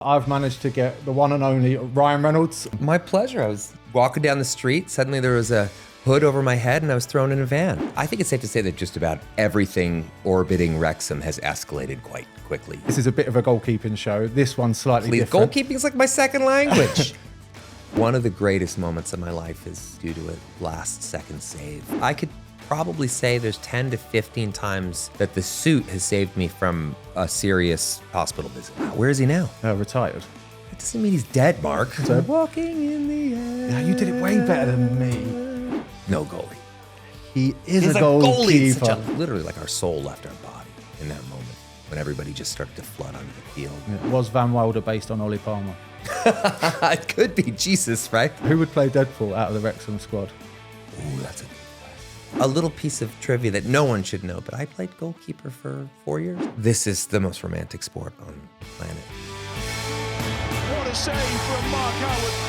I've managed to get the one and only Ryan Reynolds. My pleasure. I was walking down the street. Suddenly there was a hood over my head and I was thrown in a van. I think it's safe to say that just about everything orbiting Wrexham has escalated quite quickly. This is a bit of a goalkeeping show. This one's slightly different. Goalkeeping is like my second language. One of the greatest moments of my life is due to a last second save. I could probably say there's 10 to 15 times that the suit has saved me from a serious hospital visit. Where is he now? Retired. That doesn't mean he's dead, Mark. So, walking in the air. yeah, you did it way better than me. No goalie. He is He's a goalkeeper. Such literally like our soul left our body in that moment when everybody just started to flood onto the field. Yeah. Was Van Wilder based on Ollie Palmer? It could be, Jesus, right? Who would play Deadpool out of the Wrexham squad? Ooh, that's a little piece of trivia that no one should know, but I played goalkeeper for 4 years. This is the most romantic sport on the planet. What a save from Mark Howard.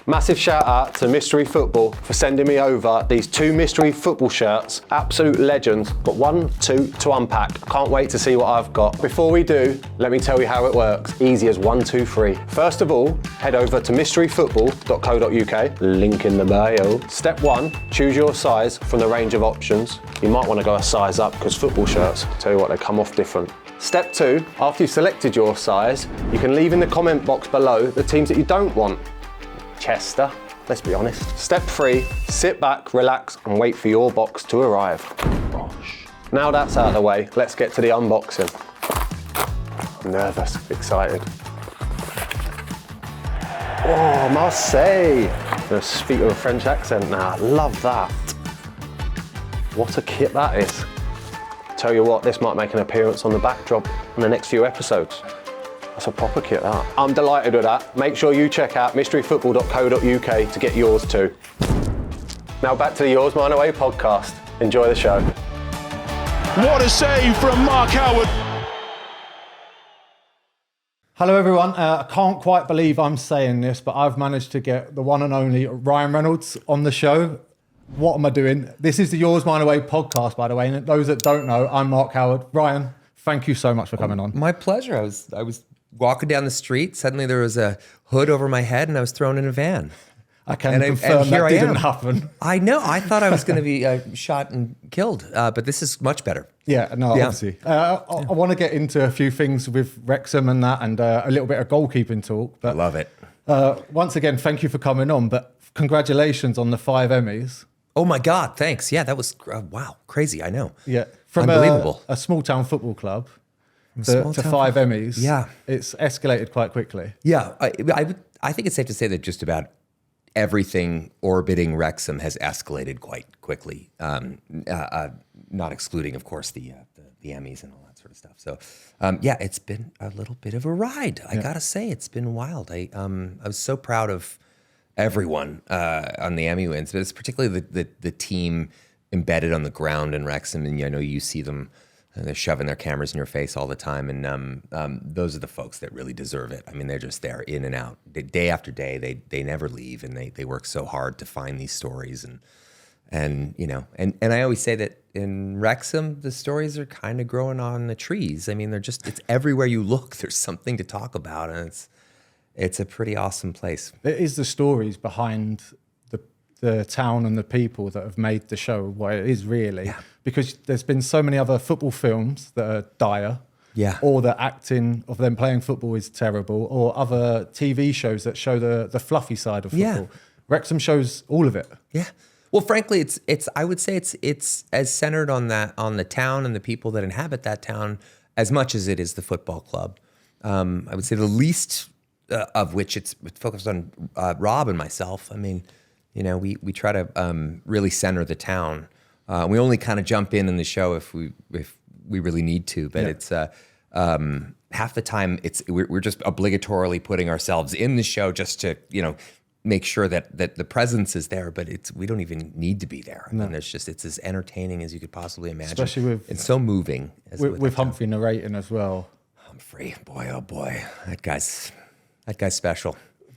Massive shout out to Mystery Football for sending me over these 2 mystery football shirts. Absolute legends, but 1, 2 to unpack. Can't wait to see what I've got. Before we do, let me tell you how it works. Easy as 1, 2, 3. First of all, head over to mysteryfootball.co.uk, link in the bio. Step 1, choose your size from the range of options. You might want to go a size up because football shirts, tell you what, they come off different. Step 2, after you've selected your size, you can leave in the comment box below the teams that you don't want. Chester, let's be honest. Step 3, sit back, relax, and wait for your box to arrive. Gosh. Now that's out of the way, let's get to the unboxing. I'm nervous, excited. Oh, Marseille. I'm gonna speak with a French accent now, I love that. What a kit that is. Tell you what, this might make an appearance on the backdrop in the next few episodes. That's a proper kit, that. I'm delighted with that. Make sure you check out mysteryfootball.co.uk to get yours too. Now back to the Yours Mine Away podcast. Enjoy the show. What a save from Mark Howard. Hello everyone, I can't quite believe I'm saying this, but I've managed to get the one and only Ryan Reynolds on the show. What am I doing? This is the Yours Mine Away podcast, by the way, and those that don't know, I'm Mark Howard. Ryan, thank you so much for coming on. My pleasure. I was walking down the street. Suddenly there was a hood over my head and I was thrown in a van. I can confirm that didn't happen. I know. I thought I was going to be shot and killed, but this is much better. Yeah, no, obviously. I want to get into a few things with Wrexham and that, and a little bit of goalkeeping talk. But I love it. Once again, thank you for coming on, but congratulations on the 5 Emmys. Oh my God, thanks. Yeah, that was, wow, crazy, I know. Yeah, from unbelievable. A small town football club to 5 Emmys. Yeah. It's escalated quite quickly. Yeah, I think it's safe to say that just about everything orbiting Wrexham has escalated quite quickly, not excluding, of course, the Emmys and all that sort of stuff. So, yeah, it's been a little bit of a ride. I gotta say, it's been wild. I was so proud of everyone on the Emmy wins, but it's particularly the team embedded on the ground in Wrexham, and I know you see them. They're shoving their cameras in your face all the time, and those are the folks that really deserve it. I mean, they're just there, in and out, day after day. They never leave, and they work so hard to find these stories, and you know, and I always say that in Wrexham, the stories are kind of growing on the trees. I mean, it's everywhere you look. There's something to talk about, and it's a pretty awesome place. It is the stories behind the town and the people that have made the show what it is, really. Yeah. Because there's been so many other football films that are dire. Yeah. Or the acting of them playing football is terrible, or other TV shows that show the fluffy side of football. Yeah. Wrexham shows all of it. Yeah. Well, frankly, it's I would say it's as centered on the town and the people that inhabit that town as much as it is the football club. I would say the least of which it's focused on Rob and myself. I mean, you know, we try to really center the town. We only kind of jump in the show if we really need to, but it's half the time we're just obligatorily putting ourselves in the show just to, you know, make sure that the presence is there, but we don't even need to be there. No. And it's as entertaining as you could possibly imagine. Especially with it's so moving. With Humphrey narrating as well. Humphrey, boy, oh boy, that guy's special.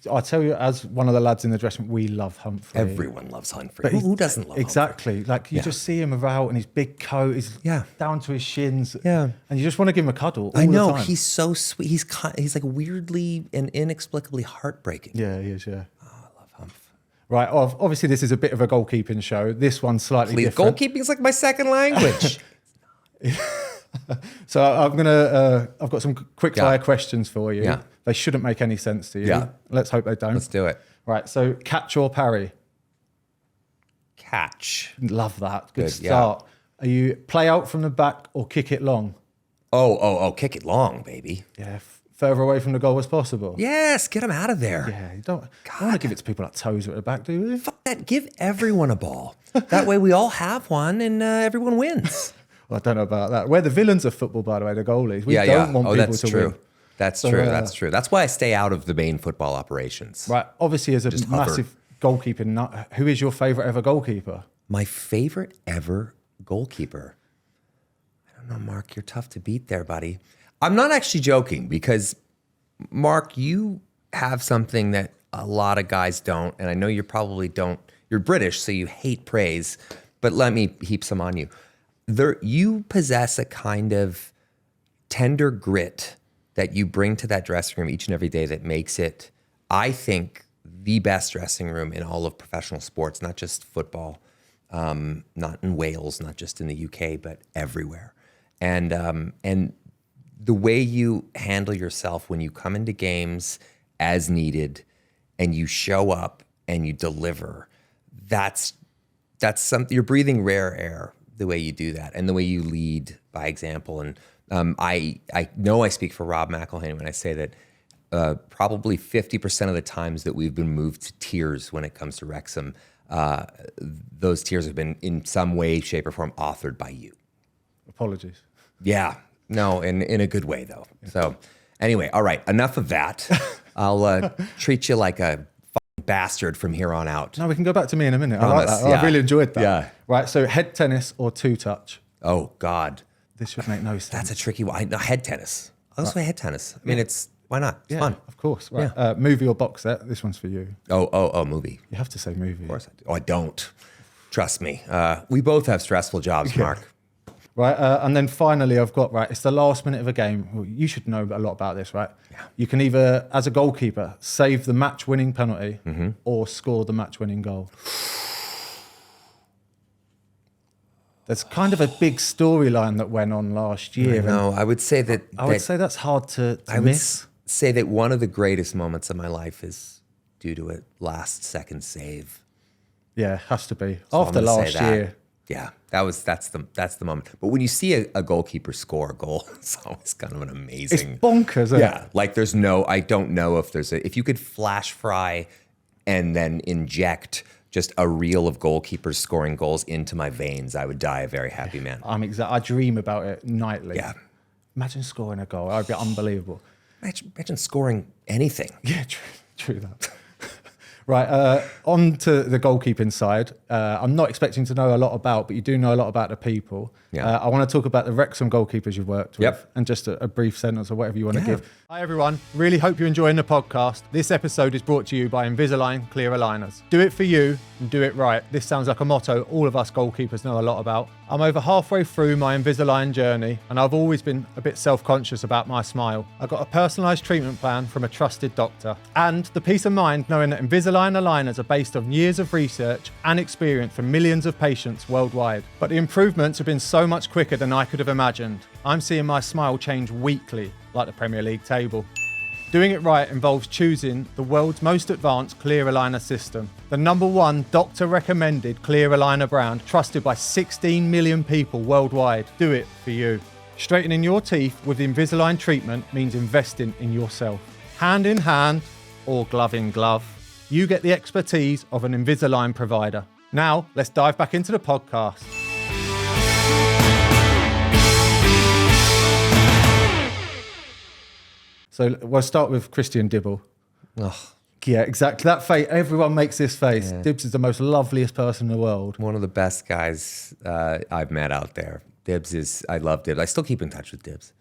I tell you, as one of the lads in the dressing room, we love Humphrey. Everyone loves Humphrey. But Who doesn't love exactly? Like you just see him about in his big coat, he's down to his shins, and you just want to give him a cuddle. All I know, the time. he's so sweet. He's like weirdly and inexplicably heartbreaking. Yeah, he is. Yeah. Oh, I love Humph. Right. Obviously, this is a bit of a goalkeeping show. This one's slightly different. Goalkeeping is like my second language. So I've got some quick fire questions for you. Yeah. They shouldn't make any sense to you. Yeah. Let's hope they don't. Let's do it. Right. So catch or parry? Catch. Love that. Good Good, start. Are you play out from the back or kick it long? Oh, kick it long, baby. Yeah. Further away from the goal as possible. Yes, get him out of there. Yeah. You don't want to give it to people like toes at the back, do you? Fuck that. Give everyone a ball. That way we all have one and everyone wins. Well, I don't know about that. We're the villains of football, by the way, the goalies. We don't want people that's to true. win. That's So, true. That's true. That's why I stay out of the main football operations. Right. Obviously, as a Just hover. massive goalkeeper nut, who is your favourite ever goalkeeper? My favorite ever goalkeeper. I don't know, Mark. You're tough to beat there, buddy. I'm not actually joking because, Mark, you have something that a lot of guys don't, and I know you probably don't. You're British, so you hate praise, but let me heap some on you. You possess a kind of tender grit that you bring to that dressing room each and every day that makes it, I think, the best dressing room in all of professional sports, not just football, not in Wales, not just in the UK, but everywhere. And the way you handle yourself when you come into games as needed and you show up and you deliver, that's something. You're breathing rare air the way you do that and the way you lead by example. And I know I speak for Rob McElhaney when I say that probably 50% of the times that we've been moved to tears when it comes to Wrexham, those tears have been in some way, shape, or form authored by you. Apologies. Yeah. No, in a good way, though. So anyway, all right, enough of that. I'll treat you like a bastard from here on out. No, we can go back to me in a minute. I like that. Yeah. I really enjoyed that. Yeah. Right, so head tennis or two-touch? Oh, God. This should make no sense. That's a tricky one. Head tennis. I'll say head tennis. I mean, why not? It's fun. Of course. Right. Movie or box set? This one's for you. Oh, movie. You have to say movie. Of course I do. Oh, I don't. Trust me. We both have stressful jobs, Mark. Right, and then finally I've got, right, it's the last minute of a game. Well, you should know a lot about this, right? Yeah. You can either, as a goalkeeper, save the match-winning penalty or score the match-winning goal. There's kind of a big storyline that went on last year. No, I would say that... I would say that's hard to I would miss. say that one of the greatest moments of my life is due to a last-second save. Yeah, has to be. So After I'm gonna last say that. year. Yeah, that's the moment. But when you see a goalkeeper score a goal, it's always kind of an It's amazing. bonkers, isn't Yeah, it? like I don't know if you could flash fry and then inject just a reel of goalkeepers scoring goals into my veins, I would die a very happy man. I dream about it nightly. Yeah. Imagine scoring a goal. That'd be unbelievable. Imagine scoring anything. Yeah, true that. Right, on to the goalkeeping side. I'm not expecting to know a lot about, but you do know a lot about the people. Yeah. I want to talk about the Wrexham goalkeepers you've worked with, Yep. and just a brief sentence or whatever you want to give. Hi everyone, really hope you're enjoying the podcast. This episode is brought to you by Invisalign Clear Aligners. Do it for you and do it right. This sounds like a motto all of us goalkeepers know a lot about. I'm over halfway through my Invisalign journey, and I've always been a bit self-conscious about my smile. I got a personalised treatment plan from a trusted doctor, and the peace of mind knowing that Invisalign aligners are based on years of research and experience from millions of patients worldwide. But the improvements have been so much quicker than I could have imagined. I'm seeing my smile change weekly, like the Premier League table. Doing it right involves choosing the world's most advanced clear aligner system. The #1 doctor recommended clear aligner brand, trusted by 16 million people worldwide. Do it for you. Straightening your teeth with Invisalign treatment means investing in yourself. Hand in hand or glove in glove, you get the expertise of an Invisalign provider. Now, let's dive back into the podcast. So we'll start with Christian Dibble. Oh, Yeah, exactly. That face, everyone makes this face. Yeah. Dibs is the most loveliest person in the world. one of the best guys I've met out there. I love Dibs. I still keep in touch with Dibs.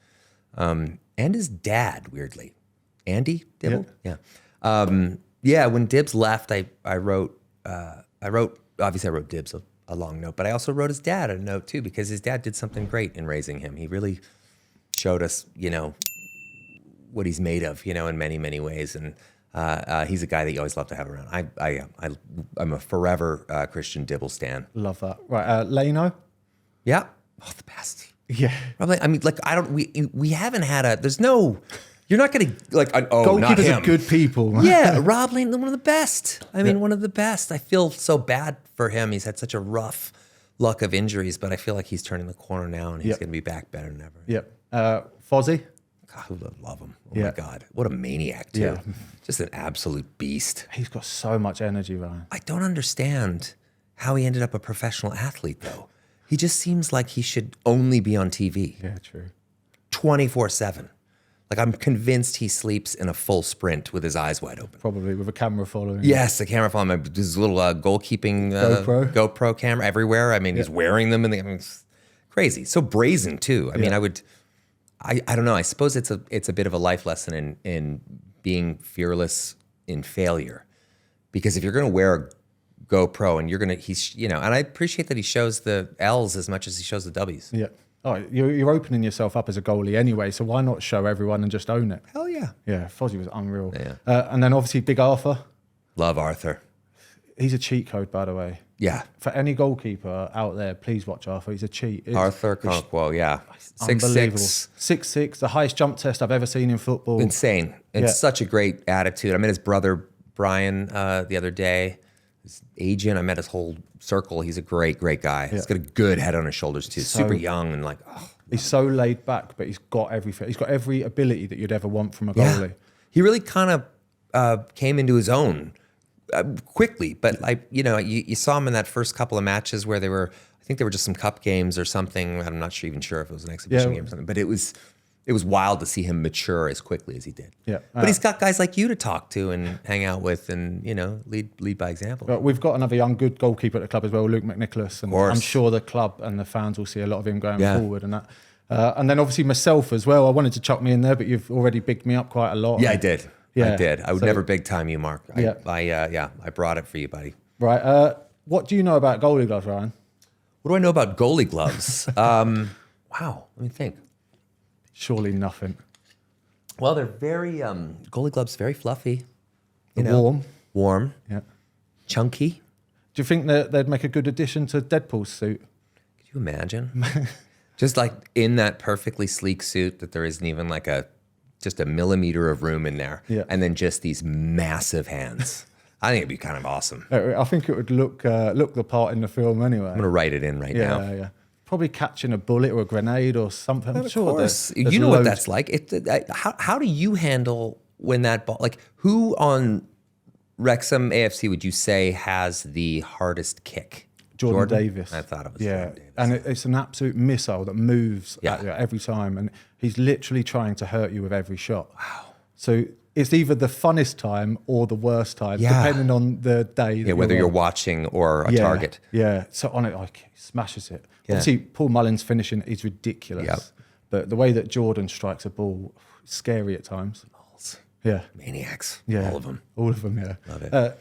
And his dad, weirdly. Andy Dibble? Yeah. Yeah, when Dibbs left, I wrote obviously I wrote Dibbs a long note, but I also wrote his dad a note too, because his dad did something great in raising him. He really showed us, what he's made of, in many, many ways. And he's a guy that you always love to have around. I'm a forever Christian Dibble stan. Love that. Right, Leno? Yeah. Oh, the best. Yeah. Probably, we haven't had you're not going to not Goalkeepers him. are good people. Yeah, Rob Lane, one of the best. One of the best. I feel so bad for him. He's had such a rough luck of injuries, but I feel like he's turning the corner now, and he's going to be back better than ever. Yep. Fozzie? God, who would love him? Oh my God, what a maniac too! Yeah. Just an absolute beast. He's got so much energy, Ryan. I don't understand how he ended up a professional athlete, though. He just seems like he should only be on TV. Yeah, true. 24/7. Like, I'm convinced he sleeps in a full sprint with his eyes wide open. Probably with a camera following. Yes, the camera following him. His little goalkeeping GoPro camera everywhere. He's wearing them, and it's crazy. So brazen too. I don't know. I suppose it's a bit of a life lesson in being fearless in failure, because if you're going to wear a GoPro and and I appreciate that he shows the L's as much as he shows the W's. Yeah. Oh, you're opening yourself up as a goalie anyway, so why not show everyone and just own it? Hell yeah. Yeah, Fozzie was unreal. Yeah. And then obviously Big Arthur. Love Arthur. He's a cheat code, by the way. Yeah. For any goalkeeper out there, please watch Arthur. He's a cheat. Arthur Conquo, yeah. 6'6". 6'6", the highest jump test I've ever seen in football. Insane. And such a great attitude. I met his brother, Brian, the other day. His agent, I met his whole circle. He's a great, great guy. He's got a good head on his shoulders, too. Super young and He's so laid back, but he's got everything. He's got every ability that you'd ever want from a goalie. He really kind of came into his own quickly, but you saw him in that first couple of matches where I think there were just some cup games or something. I'm not even sure if it was an exhibition game or something, but it was wild to see him mature as quickly as he did. Yeah. But he's got guys like you to talk to and hang out with, and lead by example. But we've got another young good goalkeeper at the club as well, Luke McNicholas, and I'm sure the club and the fans will see a lot of him going forward and that. And then obviously myself as well. I wanted to chuck me in there, but you've already bigged me up quite a lot. Yeah, I did. Yeah. I did. I would never big time you, Mark. Yeah. I brought it for you, buddy. Right. What do you know about goalie gloves, Ryan? What do I know about goalie gloves? Wow. Let me think. Surely nothing. Well, they're very goalie gloves, very fluffy. Warm. Yeah. Chunky. Do you think that they'd make a good addition to Deadpool's suit? Could you imagine? Just like in that perfectly sleek suit that there isn't even just a millimeter of room in there. Yeah. And then just these massive hands. I think it'd be kind of awesome. I think it would look the part in the film anyway. I'm going to write it in right now. Yeah. Probably catching a bullet or a grenade or something. I'm sure. Of course. You know what that's like. How do you handle when that ball, who on Wrexham AFC would you say has the hardest kick? Jordan Davis. I thought it was Jordan Davis. And it's an absolute missile that moves at you every time. And he's literally trying to hurt you with every shot. Wow. So it's either the funnest time or the worst time, depending on the day. Yeah, whether you're watching or a target. Yeah. So on it, he smashes it. Yeah. Obviously, Paul Mullen's finishing is ridiculous. Yep. But the way that Jordan strikes a ball, scary at times. Yeah. Maniacs. Yeah. All of them. All of them, yeah. Love it.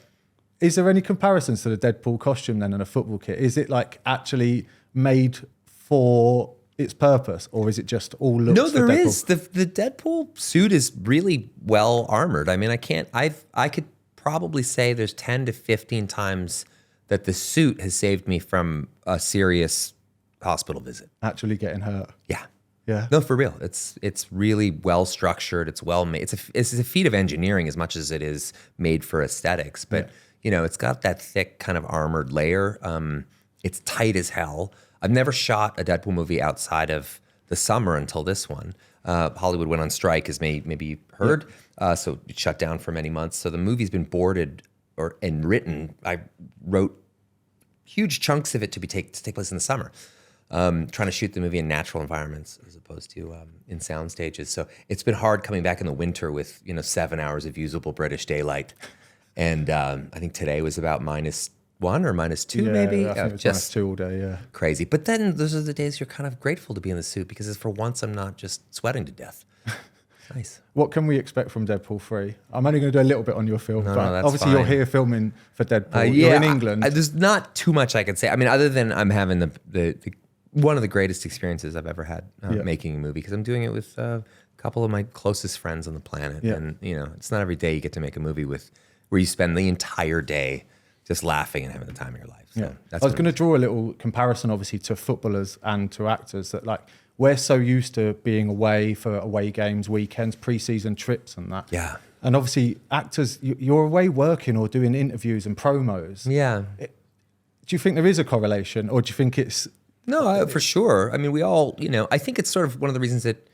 Is there any comparisons to the Deadpool costume then and a football kit? Is it actually made for its purpose, or is it just all looks? No, there Deadpool? is. The Deadpool suit is really well armored. I could probably say there's 10 to 15 times that the suit has saved me from a serious hospital visit. Actually getting hurt. Yeah. Yeah. No, for real. It's really well structured. It's well made. It's a feat of engineering as much as it is made for aesthetics. But it's got that thick kind of armored layer. It's tight as hell. I've never shot a Deadpool movie outside of the summer until this one. Hollywood went on strike, as maybe you heard, so it shut down for many months. So the movie's been boarded and written. I wrote huge chunks of it to take place in the summer, trying to shoot the movie in natural environments as opposed to in sound stages. So it's been hard coming back in the winter with 7 hours of usable British daylight, and I think today was about -1 or -2 maybe. I think it's just -2 all day. Yeah, crazy. But then those are the days you're kind of grateful to be in the suit because for once I'm not just sweating to death. Nice. What can we expect from Deadpool 3? I'm only going to do a little bit on your film, No, but that's obviously you're fine. here filming for Deadpool. Yeah, You're in England. There's not too much I can say. I mean, other than I'm having the one of the greatest experiences I've ever had making a movie, because I'm doing it with a couple of my closest friends on the planet. Yeah. And, it's not every day you get to make a movie where you spend the entire day just laughing and having the time of your life. So Yeah. that's I was going to draw a little comparison, obviously, to footballers and to actors, that like we're so used to being away for away games, weekends, pre-season trips and that. Yeah. And obviously actors, you're away working or doing interviews and promos. Yeah. Do you think there is a correlation, or do you think it's... No, for sure. I mean, we all, I think it's sort of one of the reasons that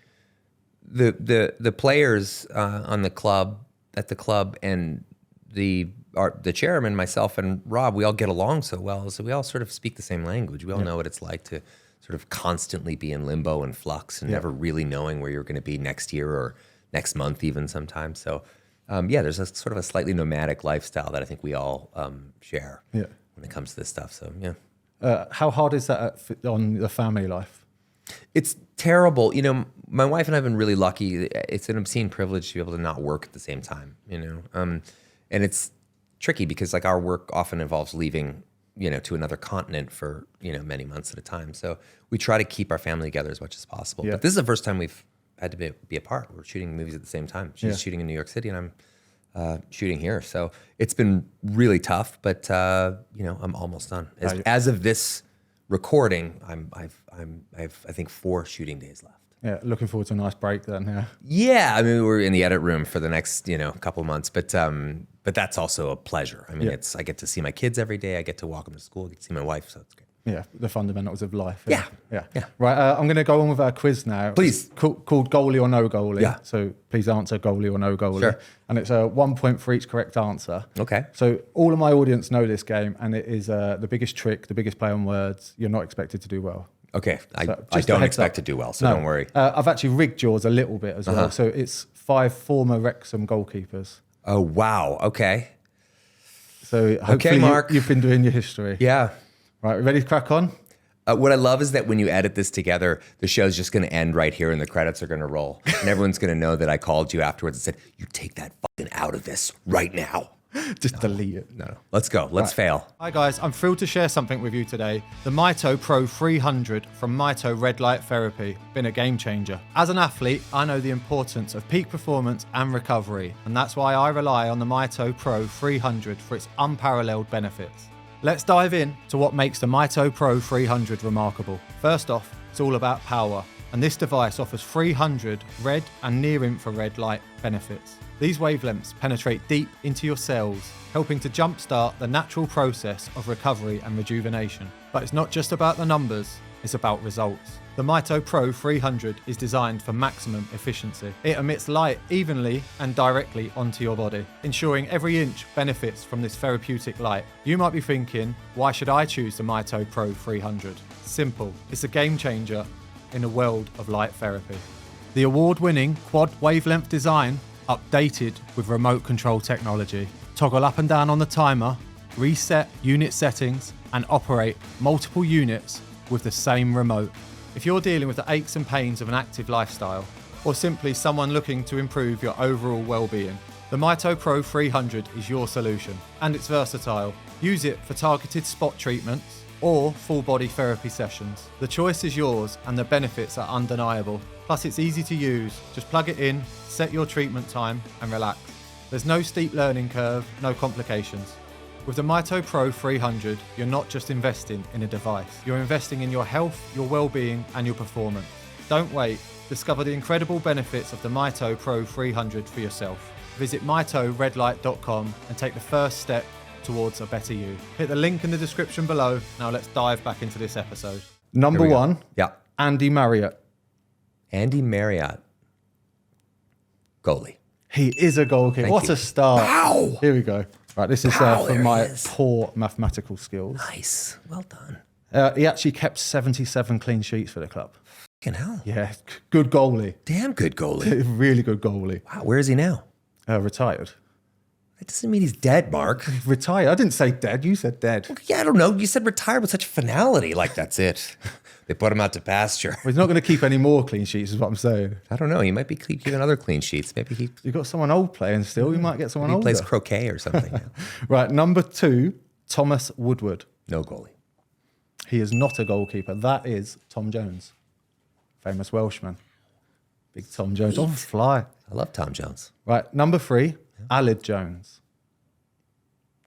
the players at the club, and the chairman, myself and Rob, we all get along so well. So we all sort of speak the same language. We all know what it's like to sort of constantly be in limbo and flux and never really knowing where you're going to be next year or next month even sometimes. So there's a sort of a slightly nomadic lifestyle that I think we all share when it comes to this stuff. So yeah. How hard is that on the family life? It's terrible. My wife and I have been really lucky. It's an obscene privilege to be able to not work at the same time, and it's tricky because like our work often involves leaving, to another continent for, many months at a time. So we try to keep our family together as much as possible. But this is the first time we've had to be apart. We're shooting movies at the same time. She's shooting in New York City and I'm shooting here. So it's been really tough, but I'm almost done. As of this recording, I've I think 4 shooting days left. Yeah, looking forward to a nice break then. Yeah. Yeah, I mean we're in the edit room for the next couple of months, but that's also a pleasure. I mean, I get to see my kids every day. I get to walk them to school. I get to see my wife, so it's great. Yeah, the fundamentals of life. Yeah. Right, I'm going to go on with our quiz now. Please. It's called Goalie or No Goalie. Yeah. So please answer goalie or no goalie. Sure. And it's 1 point for each correct answer. Okay. So all of my audience know this game, and it is the biggest trick, the biggest play on words. You're not expected to do well. Okay, I just a don't heads expect up. to do well, so don't worry. I've actually rigged yours a little bit as well. So it's 5 former Wrexham goalkeepers. Oh, wow. Okay. So hopefully Mark. You've been doing your history. Yeah. Right, ready to crack on? What I love is that when you edit this together, the show's just going to end right here and the credits are going to roll. And everyone's going to know that I called you afterwards and said, you take that fucking out of this right now. Just delete it. No. Let's go. Let's fail. Hi guys, I'm thrilled to share something with you today. The Mito Pro 300 from Mito Red Light Therapy. Been a game changer. As an athlete, I know the importance of peak performance and recovery, and that's why I rely on the Mito Pro 300 for its unparalleled benefits. Let's dive in to what makes the Mito Pro 300 remarkable. First off, it's all about power, and this device offers 300 red and near-infrared light benefits. These wavelengths penetrate deep into your cells, helping to jumpstart the natural process of recovery and rejuvenation. But it's not just about the numbers, it's about results. The Mito Pro 300 is designed for maximum efficiency. It emits light evenly and directly onto your body, ensuring every inch benefits from this therapeutic light. You might be thinking, why should I choose the Mito Pro 300? Simple, it's a game changer in a world of light therapy. The award-winning quad wavelength design, updated with remote control technology. Toggle up and down on the timer, reset unit settings, and operate multiple units with the same remote. If you're dealing with the aches and pains of an active lifestyle, or simply someone looking to improve your overall well-being, the Mito Pro 300 is your solution, and it's versatile. Use it for targeted spot treatments or full body therapy sessions. The choice is yours and the benefits are undeniable. Plus it's easy to use. Just plug it in, set your treatment time and relax. There's no steep learning curve, no complications. With the Mito Pro 300, you're not just investing in a device. You're investing in your health, your well-being and your performance. Don't wait. Discover the incredible benefits of the Mito Pro 300 for yourself. Visit mitoredlight.com and take the first step towards a better you. Hit the link in the description below. Now let's dive back into this episode. Number 1, Yeah. Andy Marriott. Andy Marriott. Goalie. He is a goalkeeper. What you. a start. Wow. Here we go. Right, this is Wow, for there he my is. poor mathematical skills. Nice. Well done. He actually kept 77 clean sheets for the club. Fucking hell. Yeah, good goalie. Damn good goalie. Really good goalie. Wow. Where is he now? Retired. That doesn't mean he's dead, Mark. Retire. I didn't say dead. You said dead. Yeah, I don't know. You said retire with such finality. Like, that's it. They put him out to pasture. Well, he's not going to keep any more clean sheets, is what I'm saying. I don't know. He might be keeping other clean sheets. Maybe he You've got someone old playing still. You might get someone older. plays croquet or something. Now. Right, number 2, Thomas Woodward. No goalie. He is not a goalkeeper. That is Tom Jones, famous Welshman. Big Tom Jones. On fly. I love Tom Jones. Right, number 3, Aled Jones.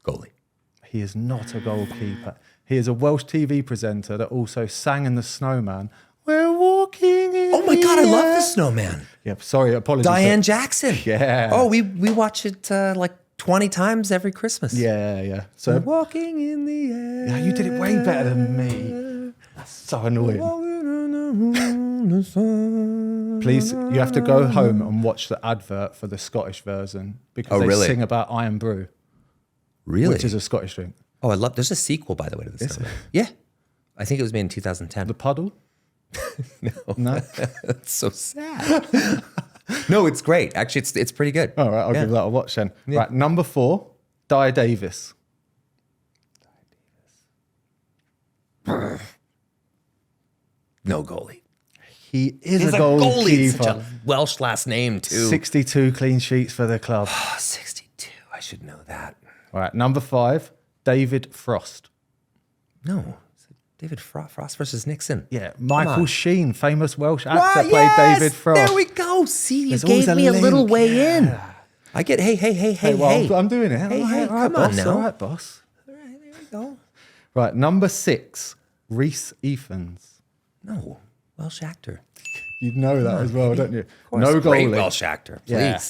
Goalie. He is not a goalkeeper. He is a Welsh TV presenter that also sang in The Snowman. We're walking in Oh my God, I the love air. The Snowman. Yep, sorry, apologies. Diane Jackson. Yeah. Oh, we watch it like 20 times every Christmas. Yeah. So Walking in the air. yeah, you did it way better than me. That's so annoying. Please, you have to go home and watch the advert for the Scottish version because they really? sing about Iron Brew, Really? which is a Scottish drink. Oh, I love. There's a sequel, by the way, to The Snowman. Yeah, I think it was made in 2010. The puddle? No. That's so sad. No, it's great. Actually, it's pretty good. All right, I'll give that a watch then. Yeah. Right, number 4, Di Davis. No goalie. He is He's a a goalie. It's goalkeeper. such a Welsh last name too. 62 clean sheets for the club. 62. I should know that. All right, number 5, David Frost. No, it's David Frost versus Nixon. Yeah, Michael on. Sheen, famous Welsh actor, Wow, played yes! David Frost. There we go. See, you There's always gave a me a little link, way in. yeah. I get. Hey. Well, I'm doing it. Hey, all right, come boss. on now. All right, boss. All right, there we go. Right, number 6, Rhys Ifans. No, Welsh actor. You know that as well, don't you? Of course, No great goalie. Welsh actor. Please. Yeah.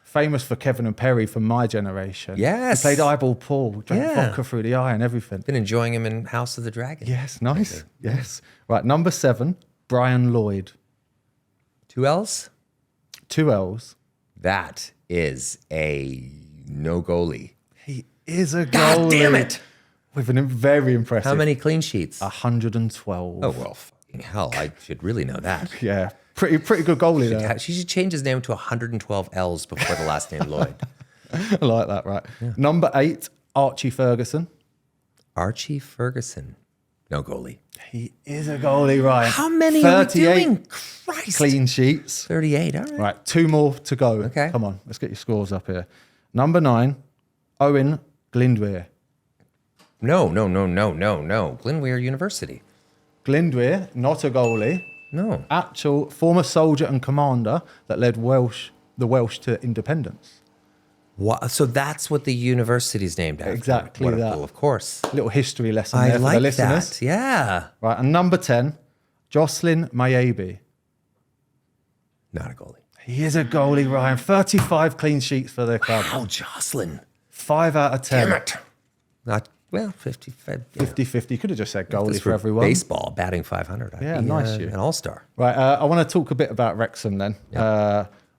Famous for Kevin and Perry from my generation. Yes. He played Eyeball Paul, drank Yeah. vodka through the eye and everything. Been enjoying him in House of the Dragon. Yes, nice. Yes. Right, number 7, Brian Lloyd. 2 L's. 2 L's. That is a no goalie. He is a goalie. God damn it. With an very impressive How many clean sheets? 112. Oh, well, fucking hell. I should really know that. Yeah, pretty good goalie there. She should change his name to 112 L's before the last name Lloyd. I like that, right. Number 8, Archie Ferguson. Archie Ferguson. No goalie. He is a goalie, Ryan. How many are we 38 doing? Christ. clean sheets. 38. All right. Right, 2 more to go. Okay. Come on, let's get your scores up here. Number 9, Owen Glindweir. No. Glenweir University. Glindweir, not a goalie. No. Actual former soldier and commander that led the Welsh to independence. What? So that's what the university's named after. Exactly What a that. fool, of course. Little history lesson I there for the like listeners. that. Yeah. Right, and number 10, Jocelyn Mayebi. Not a goalie. He is a goalie, Ryan. 35 clean sheets for the club. Wow, Jocelyn. 5 out of 10. Damn it. Not, well, 55. 50-50. Could have just said goalie This for were everyone. Baseball, batting 500. I'd Yeah, be, nice you. An all-star. Right, I want to talk a bit about Wrexham then.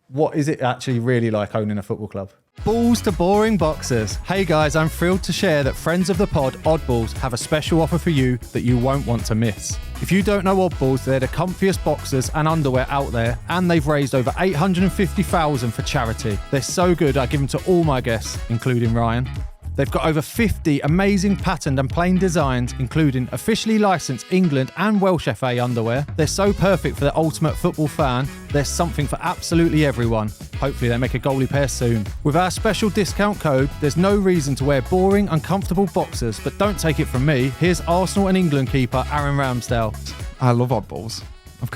What is it actually really like owning a football club? Balls to boring boxers. Hey guys, I'm thrilled to share that friends of the pod, OddBalls, have a special offer for you that you won't want to miss. If you don't know OddBalls, they're the comfiest boxers and underwear out there, and they've raised over $850,000 for charity. They're so good, I give them to all my guests, including Ryan. They've got over 50 amazing patterned and plain designs, including officially licensed England and Welsh FA underwear. They're so perfect for the ultimate football fan. There's something for absolutely everyone. Hopefully they make a goalie pair soon. With our special discount code, there's no reason to wear boring, uncomfortable boxers, but don't take it from me. Here's Arsenal and England keeper Aaron Ramsdale. I love OddBalls.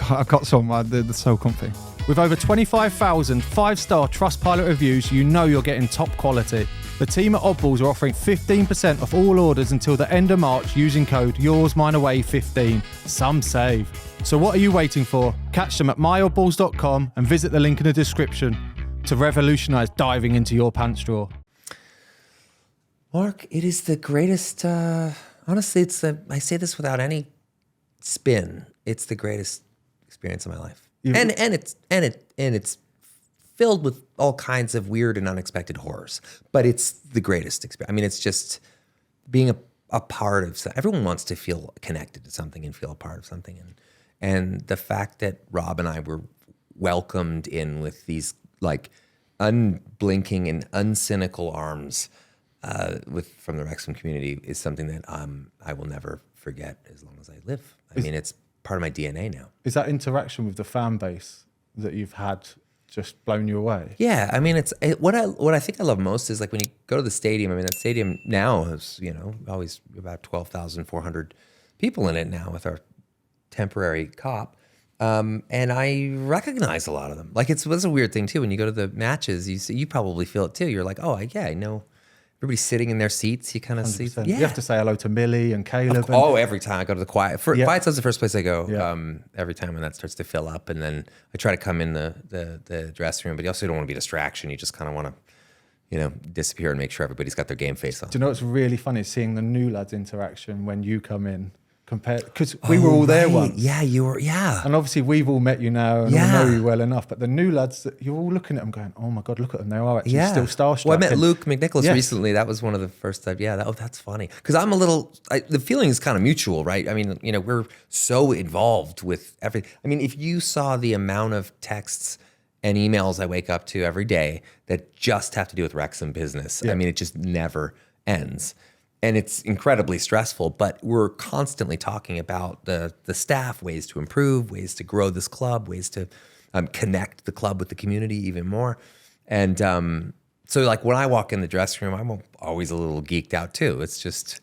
I've got some. They're so comfy. With over 25,000 5-star Trustpilot reviews, you know you're getting top quality. The team at OddBalls are offering 15% off all orders until the end of March using code YoursMineAway15. Some save. So what are you waiting for? Catch them at myoddballs.com and visit the link in the description to revolutionise diving into your pants drawer. Mark, it is the greatest. Honestly, I say this without any spin. It's the greatest experience of my life, and it's filled with all kinds of weird and unexpected horrors. But it's the greatest experience. I mean, it's just being a part of something. Everyone wants to feel connected to something and feel a part of something, and the fact that Rob and I were welcomed in with these like unblinking and uncynical arms from the Wrexham community is something that I will never forget as long as I live. I mean, it's part of my DNA now. Is that interaction with the fan base that you've had just blown you away? Yeah, I mean, what I think I love most is like when you go to the stadium. I mean, that stadium now has always about 12,400 people in it now with our temporary cop, and I recognize a lot of them. Like it's a weird thing too when you go to the matches. You probably feel it too. You're like, oh yeah, I know. Everybody's sitting in their seats. You kind of see. Yeah. You have to say hello to Millie and Caleb. Every time I go to the Quiet. Quiet Club's the first place I go. Every time when that starts to fill up, and then I try to come in the dressing room. But you also don't want to be a distraction. You just kind of want to, disappear and make sure everybody's got their game face on. Do you know what's really funny? Seeing the new lads' interaction when you come in. Because we were all there once. Yeah, you were. Yeah. And obviously we've all met you now and all know you well enough. But the new lads, you're all looking at them going, oh my God, look at them. They are actually still starstruck. Well, I met Luke McNicholas recently. That was one of the first times. Yeah, that's funny. Because I'm the feeling is kind of mutual, right? I mean, we're so involved with everything. I mean, if you saw the amount of texts and emails I wake up to every day that just have to do with Wrexham business, I mean, it just never ends. And it's incredibly stressful, but we're constantly talking about the staff, ways to improve, ways to grow this club, ways to connect the club with the community even more. And so like when I walk in the dressing room, I'm always a little geeked out too. It's just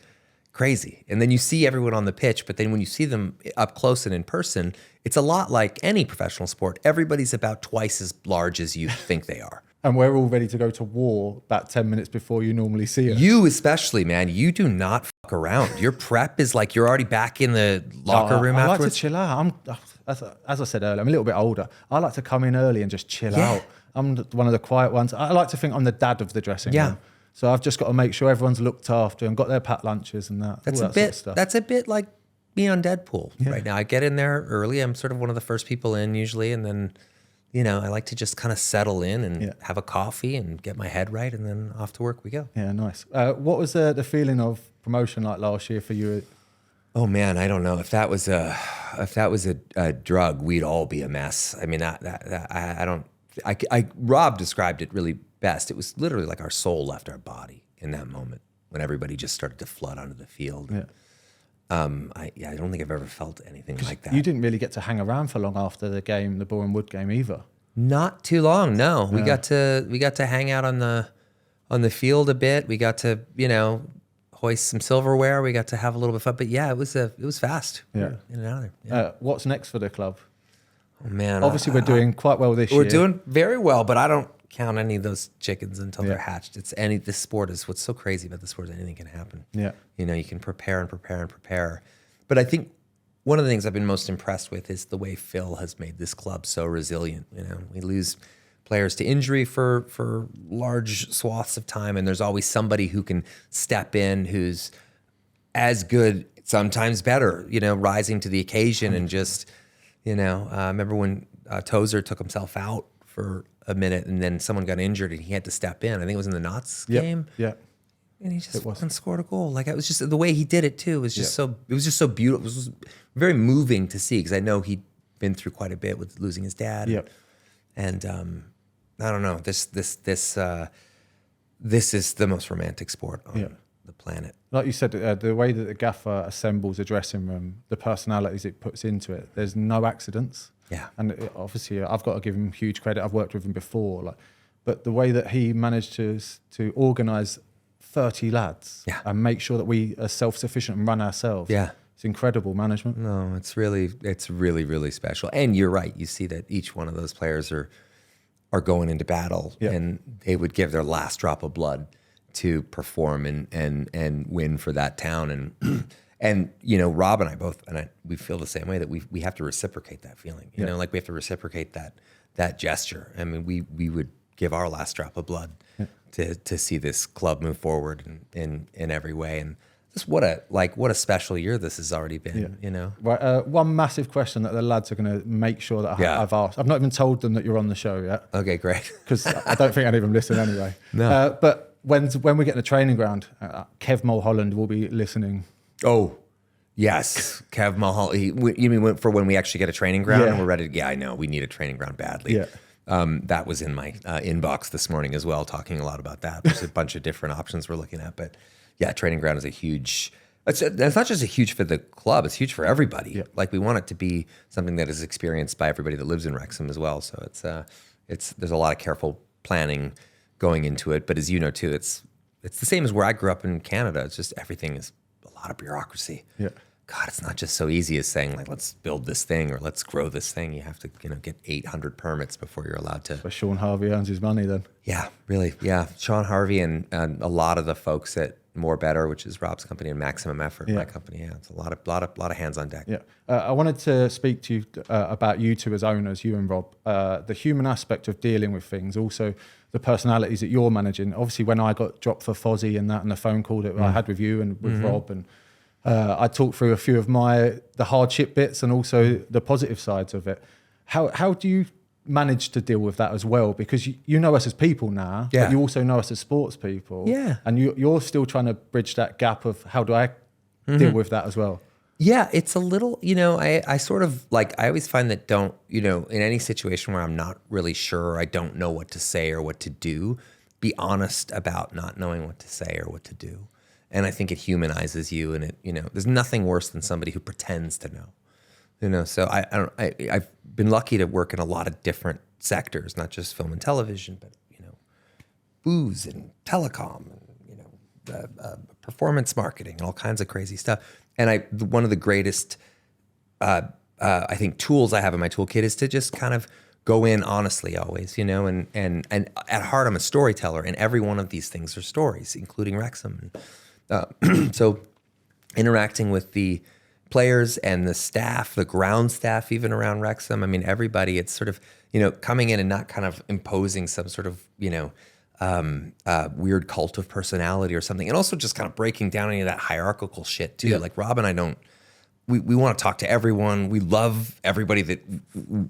crazy. And then you see everyone on the pitch, but then when you see them up close and in person, it's a lot like any professional sport. Everybody's about twice as large as you think they are. And we're all ready to go to war about 10 minutes before you normally see us. You especially, man. You do not fuck around. Your prep is like you're already back in the locker room afterwards. I like to chill out. As I said earlier, I'm a little bit older. I like to come in early and just chill out. I'm one of the quiet ones. I like to think I'm the dad of the dressing room. So I've just got to make sure everyone's looked after and got their packed lunches and that. That's a bit like me on Deadpool right now. I get in there early. I'm sort of one of the first people in usually, and then I like to just kind of settle in and have a coffee and get my head right, and then off to work we go. Yeah, nice. What was the feeling of promotion like last year for you? Oh man, I don't know if that was a drug, we'd all be a mess. I mean, Rob described it really best. It was literally like our soul left our body in that moment when everybody just started to flood onto the field. Yeah. I don't think I've ever felt anything like that. You didn't really get to hang around for long after the game, the Boreham Wood game either. Not too long, no. We got to hang out on the field a bit. We got to, hoist some silverware. We got to have a little bit of fun. But yeah, it was fast. Yeah. In and out of there. What's next for the club? Oh man. Obviously we're doing quite well this year. We're doing very well, but I don't count any of those chickens until they're hatched. This sport is what's so crazy about the sport is anything can happen. Yeah. You can prepare and prepare and prepare. But I think one of the things I've been most impressed with is the way Phil has made this club so resilient. We lose players to injury for large swaths of time, and there's always somebody who can step in who's as good, sometimes better, rising to the occasion and just, I remember when Tozer took himself out for a minute, and then someone got injured, and he had to step in. I think it was in the Knots game. Yeah, and he just fucking scored a goal. Like it was just the way he did it too. It was just so beautiful. It was very moving to see because I know he'd been through quite a bit with losing his dad. Yeah, and I don't know. This is the most romantic sport on the planet. Like you said, the way that the gaffer assembles a dressing room, the personalities it puts into it. There's no accidents. Yeah, and obviously I've got to give him huge credit. I've worked with him before, but the way that he managed to organise 30 lads and make sure that we are self-sufficient and run ourselves. Yeah, it's incredible management. No, it's really, really special. And you're right. You see that each one of those players are going into battle, and they would give their last drop of blood to perform and win for that town. And Rob and I both, we feel the same way that we have to reciprocate that feeling. We have to reciprocate that gesture. I mean, we would give our last drop of blood to see this club move forward in every way. And just what a special year this has already been. Right, one massive question that the lads are going to make sure that I've asked. I've not even told them that you're on the show yet. Okay, great. Because I don't think any of them listen anyway. No. But when we get to the training ground, Kev Mulholland will be listening. Oh, yes. Kev Mulholland. You mean for when we actually get a training ground and we're ready to, I know, we need a training ground badly. Yeah. That was in my inbox this morning as well, talking a lot about that. There's a bunch of different options we're looking at. But yeah, training ground is a huge, it's not just a huge for the club, it's huge for everybody. Yeah. Like we want it to be something that is experienced by everybody that lives in Wrexham as well. So there's a lot of careful planning going into it. But as you know too, it's the same as where I grew up in Canada. It's just everything is a lot of bureaucracy. Yeah. God, it's not just so easy as saying like, let's build this thing or let's grow this thing. You have to, get 800 permits before you're allowed to. But Sean Harvey earns his money then. Yeah, really. Yeah. Sean Harvey and a lot of the folks at More Better, which is Rob's company, and Maximum Effort, my company. Yeah. It's a lot of hands on deck. Yeah. I wanted to speak to you about you two as owners, you and Rob, the human aspect of dealing with things, also the personalities that you're managing. Obviously, when I got dropped for Fozzie and the phone call that I had with you and with Rob, and I talked through a few of the hardship bits and also the positive sides of it. How do you manage to deal with that as well? Because you know us as people now, but you also know us as sports people. Yeah. And you're still trying to bridge that gap of how do I deal with that as well? Yeah, it's a little, I sort of like, I always find that in any situation where I'm not really sure, I don't know what to say or what to do, be honest about not knowing what to say or what to do. And I think it humanizes you, and there's nothing worse than somebody who pretends to know. So I've been lucky to work in a lot of different sectors, not just film and television, but booze and telecom, and performance marketing, and all kinds of crazy stuff. And one of the greatest, I think, tools I have in my toolkit is to just kind of go in honestly always, and at heart I'm a storyteller, and every one of these things are stories, including Wrexham. So interacting with the players and the staff, the ground staff, even around Wrexham, I mean, everybody, it's sort of, coming in and not kind of imposing some sort of, weird cult of personality or something. And also just kind of breaking down any of that hierarchical shit too. Yeah. Like Rob and I we want to talk to everyone. We love everybody that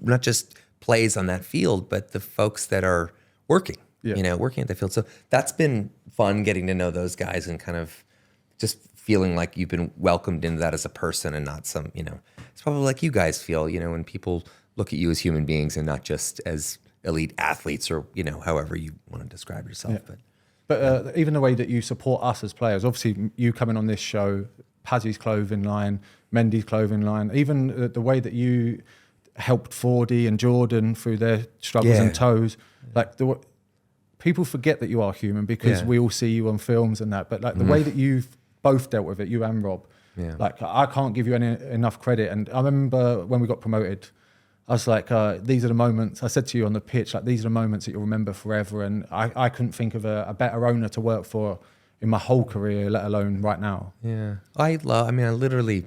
not just plays on that field, but the folks that are working, working at the field. So that's been fun, getting to know those guys and kind of just feeling like you've been welcomed into that as a person and not some, it's probably like you guys feel, when people look at you as human beings and not just as elite athletes or, however you want to describe yourself. Yeah. But even the way that you support us as players, obviously you coming on this show, Pazzy's clothing line, Mendy's clothing line, even the way that you helped Fordy and Jordan through their struggles and toes, like people forget that you are human because we all see you on films and that, but like the way that you've both dealt with it, you and Rob, like I can't give you enough credit. And I remember when we got promoted, I was like, these are the moments, I said to you on the pitch, like these are the moments that you'll remember forever. And I couldn't think of a better owner to work for in my whole career, let alone right now. Yeah. I literally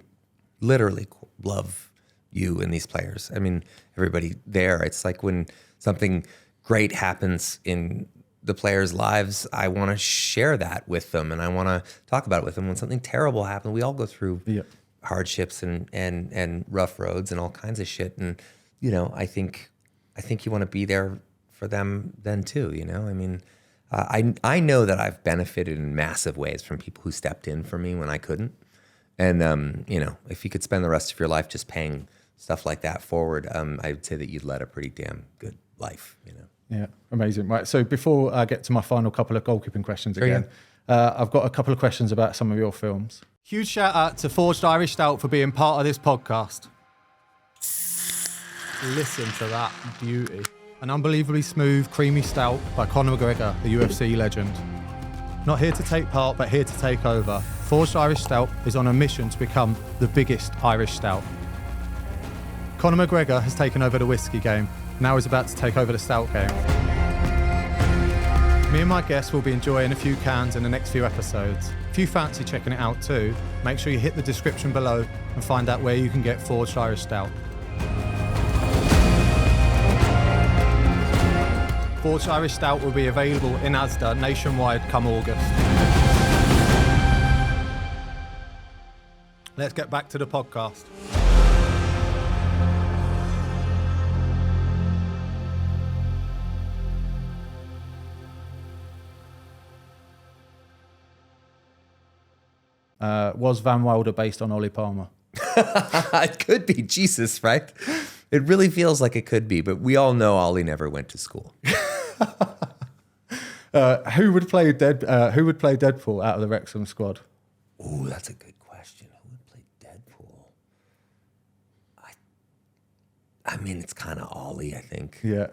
love you and these players. I mean, everybody there, it's like when something great happens in the players' lives, I want to share that with them and I want to talk about it with them. When something terrible happens, we all go through hardships and rough roads and all kinds of shit. And, I think you want to be there for them then too, I mean, I know that I've benefited in massive ways from people who stepped in for me when I couldn't. And, if you could spend the rest of your life just paying stuff like that forward, I'd say that you'd led a pretty damn good life, Yeah, amazing. Right, so before I get to my final couple of goalkeeping questions again, I've got a couple of questions about some of your films. Huge shout out to Forged Irish Stout for being part of this podcast. Listen to that beauty. An unbelievably smooth, creamy stout by Conor McGregor, the UFC legend. Not here to take part, but here to take over. Forged Irish Stout is on a mission to become the biggest Irish stout. Conor McGregor has taken over the whiskey game. Now he's about to take over the stout game. Me and my guests will be enjoying a few cans in the next few episodes. If you fancy checking it out too, make sure you hit the description below and find out where you can get Forged Irish Stout. Forged Irish Stout will be available in Asda nationwide come August. Let's get back to the podcast. Was Van Wilder based on Ollie Palmer? It could be, Jesus, right? It really feels like it could be, but we all know Ollie never went to school. Who would play Deadpool out of the Wrexham squad? Oh, that's a good question. Who would play Deadpool? I mean, it's kind of Ollie, I think. Yeah.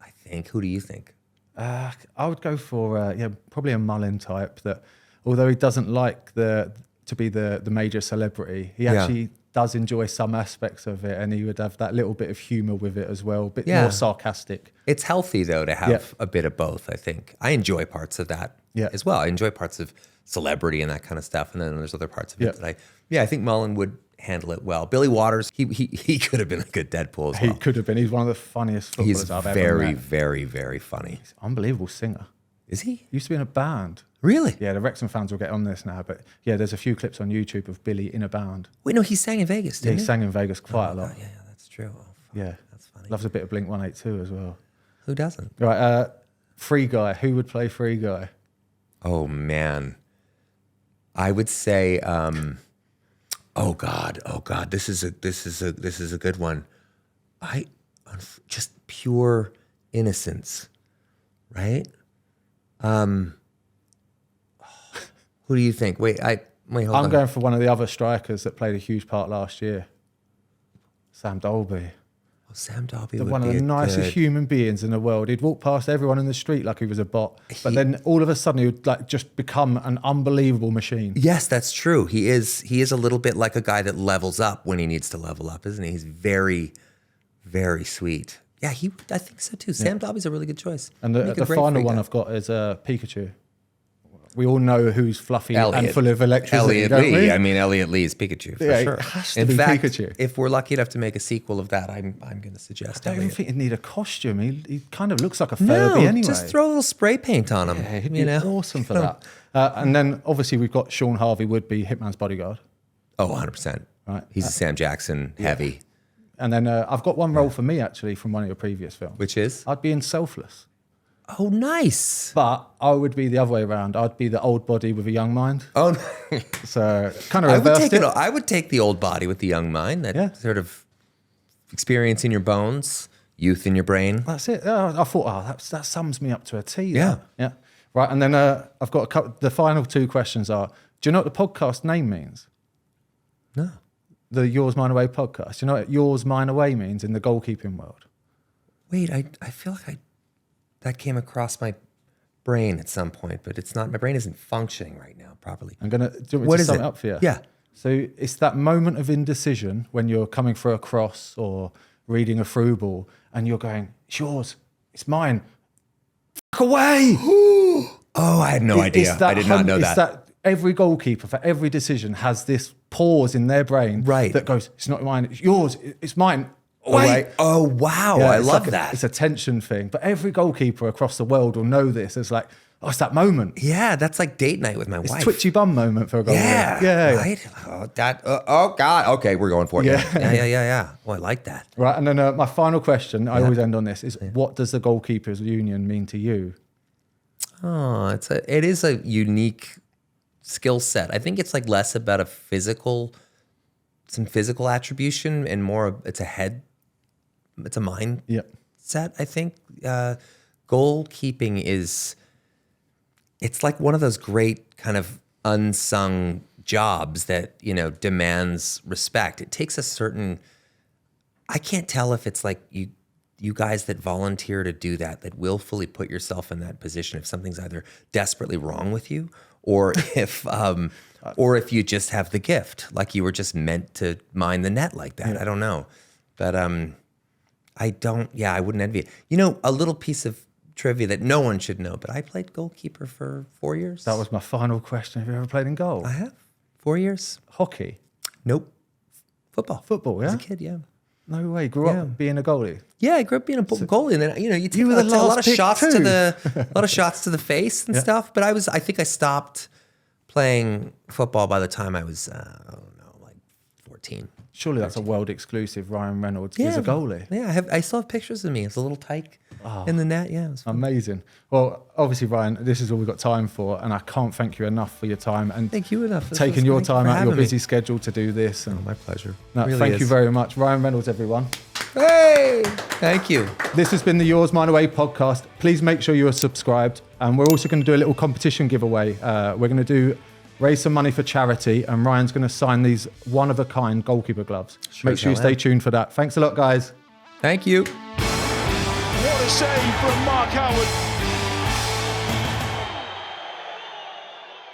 I think. Who do you think? I would go for probably a Mullin type that, although he doesn't like to be the major celebrity, he actually does enjoy some aspects of it, and he would have that little bit of humour with it as well, a bit more sarcastic. It's healthy though to have a bit of both. I think I enjoy parts of that as well. I enjoy parts of celebrity and that kind of stuff, and then there's other parts of it that I think Mullen would handle it well. Billy Waters, he could have been a good Deadpool as well. He could have been. He's one of the funniest footballers I've ever met. He's very, very, very funny. He's an unbelievable singer. Is he? He used to be in a band. Really? Yeah, the Wrexham fans will get on this now, but yeah, there's a few clips on YouTube of Billy in a band. Wait, no, he sang in Vegas, didn't He sang in Vegas quite a lot. Yeah, that's true. Oh, fuck. Yeah. That's funny. Loves a bit of Blink 182 as well. Who doesn't? Right, Free Guy. Who would play Free Guy? Oh man, I would say, oh God, this is a good one. Just pure innocence, right? Who do you think? Hold on. I'm going for one of the other strikers that played a huge part last year. Sam Dolby. Oh, Sam Dolby would One of be the a nicest good- human beings in the world. He'd walk past everyone in the street like he was a bot, but then all of a sudden he would like just become an unbelievable machine. Yes, that's true. He is a little bit like a guy that levels up when he needs to level up, isn't he? He's very, very sweet. Yeah, I think so too. Sam Dolby's a really good choice. And the final one I've got is Pikachu. We all know who's fluffy and full of electricity, Elliot don't Lee. we? I mean, Elliot Lee is Pikachu for Yeah, sure. it has to In be fact, Pikachu. if we're lucky enough to make a sequel of that, I'm going to suggest I don't even Elliot. think he'd need a costume. He kind of looks like a Furby anyway. Just throw a little spray paint on him. Yeah, he'd be awesome for that. And then obviously we've got Sean Harvey would be Hitman's bodyguard. Oh, 100%. Right. He's a Sam Jackson heavy. And then I've got one role for me actually from one of your previous films. Which is? I'd be in Selfless. Oh, nice. But I would be the other way around. I'd be the old body with a young mind. Oh, So kind of reversed it. I would take the old body with the young mind, that sort of experience in your bones, youth in your brain. That's it. I thought, that sums me up to a T. Yeah. That. Yeah. Right. And then I've got a couple. The final two questions are: do you know what the podcast name means? No. The Yours Mine Away podcast. Do you know what Yours Mine Away means in the goalkeeping world? Wait, I feel like that came across my brain at some point, but it's not. My brain isn't functioning right now properly. I'm gonna. Do you want me What to is sum it? it up for you? Yeah. So it's that moment of indecision when you're coming through a cross or reading a through ball, and you're going, "It's yours. It's mine. Fuck away!" Oh, I had no idea. I did not know it's that. Every goalkeeper for every decision has this pause in their brain that goes, "It's not mine. It's yours. It's mine." Away. Oh, wow. Yeah, I it's love like that. It's a tension thing. But every goalkeeper across the world will know this. It's like, oh, it's that moment. Yeah, that's like date night with my It's wife. twitchy bum moment for a goalkeeper. Yeah. Right? Oh, oh, God. Okay, we're going for it. Yeah. Oh, I like that. Right, and then my final question, I always end on this, is what does the Goalkeepers Union mean to you? Oh, it is a unique skill set. I think it's like less about some physical attribution and more it's a mind set, I think. Goalkeeping it's like one of those great kind of unsung jobs that, demands respect. It takes a certain, I can't tell if it's like you guys that volunteer to do that willfully put yourself in that position if something's either desperately wrong with you or if you just have the gift, like you were just meant to mind the net like that. I don't know. But I wouldn't envy it. A little piece of trivia that no one should know, but I played goalkeeper for 4 years. That was my final question. Have you ever played in goal? I have. 4 years. Hockey? Nope. Football. Football, yeah? As a kid, yeah. No way. Grew up being a goalie? Yeah, I grew up being a goalie, and then you take were the a lot of last pick shots too. a lot of shots to the face and stuff. But I think I stopped playing football by the time I was 14. Surely that's a world exclusive. Ryan Reynolds is a goalie. Yeah, I still have pictures of me as a little tyke in the net. Yeah, it was fun. Amazing. Well, obviously, Ryan, this is all we've got time for, and I can't thank you enough for your time and Thank you enough. This taking was your great time for out of your having me. busy schedule to do this. And My pleasure. no, Really thank is. you very much, Ryan Reynolds, everyone. Hey, thank you. This has been the Yours Mine Away podcast. Please make sure you are subscribed. And we're also going to do a little competition giveaway. We're going to raise some money for charity, and Ryan's going to sign these one-of-a-kind goalkeeper gloves. Make sure you stay tuned for that. Thanks a lot, guys. Thank you. What a save from Mark Howard.